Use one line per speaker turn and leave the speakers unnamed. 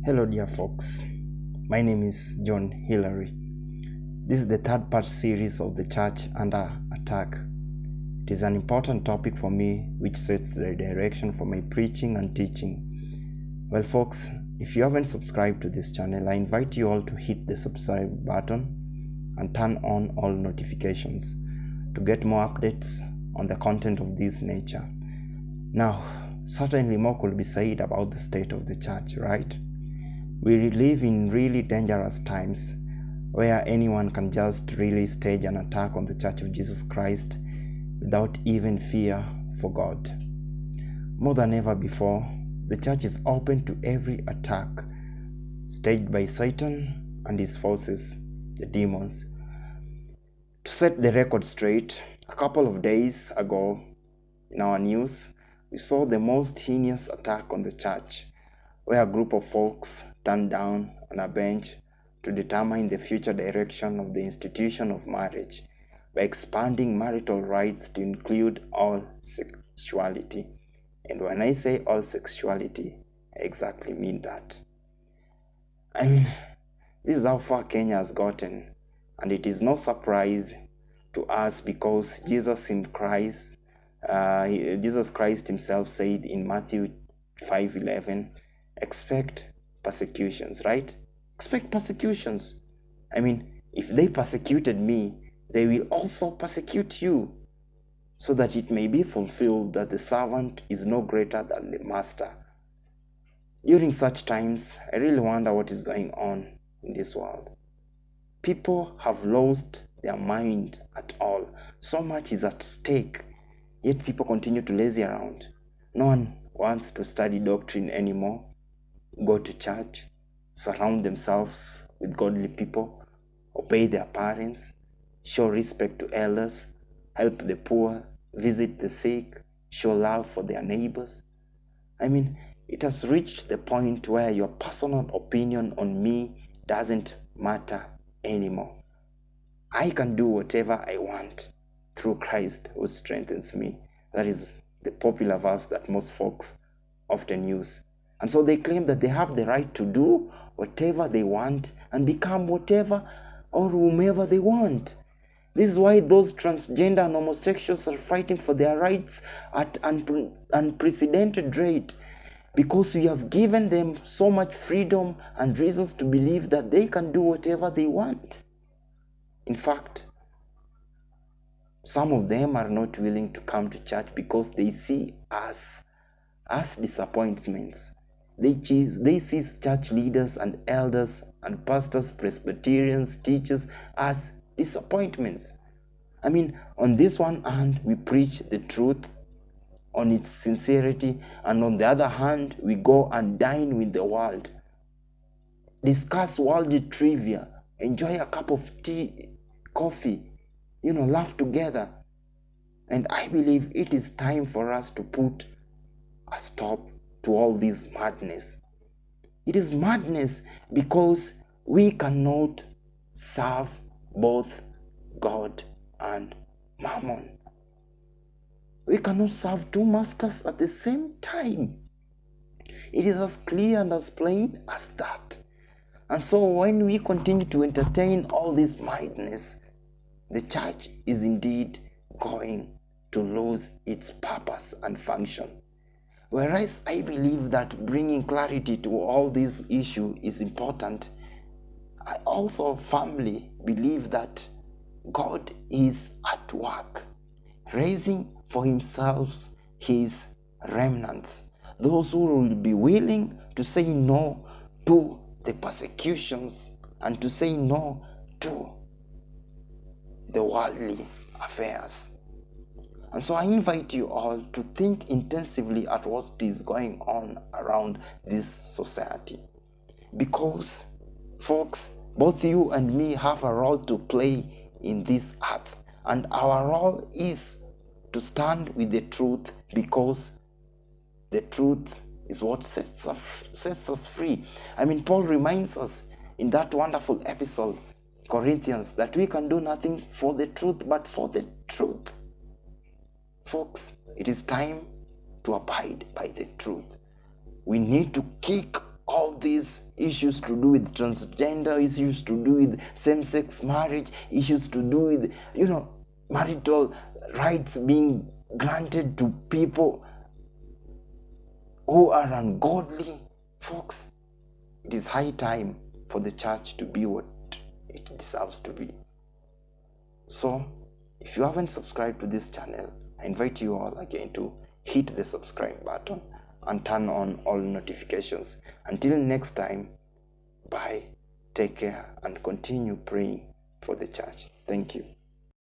Hello, dear folks. My name is John Hillary. This is the third part series of the Church Under Attack. It is an important topic for me which sets the direction for my preaching and teaching. Well, folks, if you haven't subscribed to this channel, I invite you all to hit the subscribe button and turn on all notifications to get more updates on the content of this nature. Now, certainly more could be said about the state of the church, right? We live in really dangerous times where anyone can just really stage an attack on the Church of Jesus Christ without even fear for God. More than ever before, the church is open to every attack staged by Satan and his forces, the demons. To set the record straight, a couple of days ago in our news, we saw the most heinous attack on the church, where a group of folks turned down on a bench to determine the future direction of the institution of marriage by expanding marital rights to include all sexuality. And when I say all sexuality, I exactly mean that. This is how far Kenya has gotten, and it is no surprise to us because Jesus Christ himself said in Matthew 5:11, expect persecutions, right? Expect persecutions. If they persecuted me, they will also persecute you, so that it may be fulfilled that the servant is no greater than the master. During such times, I really wonder what is going on in this world. People have lost their mind at all. So much is at stake, yet people continue to lazy around. No one wants to study doctrine anymore, go to church, surround themselves with godly people, obey their parents, show respect to elders, help the poor, visit the sick, show love for their neighbors. It has reached the point where your personal opinion on me doesn't matter anymore. I can do whatever I want through Christ who strengthens me. That is the popular verse that most folks often use. And so they claim that they have the right to do whatever they want and become whatever or whomever they want. This is why those transgender and homosexuals are fighting for their rights at unprecedented rate, because we have given them so much freedom and reasons to believe that they can do whatever they want. In fact, some of them are not willing to come to church because they see us as disappointments. They see church leaders and elders and pastors, Presbyterians, teachers as disappointments. On this one hand, we preach the truth on its sincerity, and on the other hand, we go and dine with the world, discuss worldly trivia, enjoy a cup of tea, coffee, laugh together. And I believe it is time for us to put a stop to all this madness. It is madness because we cannot serve both God and Mammon. We cannot serve two masters at the same time. It is as clear and as plain as that. And so when we continue to entertain all this madness, the church is indeed going to lose its purpose and function. Whereas I believe that bringing clarity to all this issue is important, I also firmly believe that God is at work, raising for himself his remnants, those who will be willing to say no to the persecutions and to say no to the worldly affairs. And so I invite you all to think intensively at what is going on around this society. Because, folks, both you and me have a role to play in this earth. And our role is to stand with the truth, because the truth is what sets us free. Paul reminds us in that wonderful episode, Corinthians, that we can do nothing for the truth but for the truth. Folks, it is time to abide by the truth. We need to kick all these issues to do with transgender, issues to do with same-sex marriage, issues to do with, marital rights being granted to people who are ungodly. Folks, it is high time for the church to be what it deserves to be. So, if you haven't subscribed to this channel, I invite you all again to hit the subscribe button and turn on all notifications. Until next time, bye, take care, and continue praying for the church. Thank you.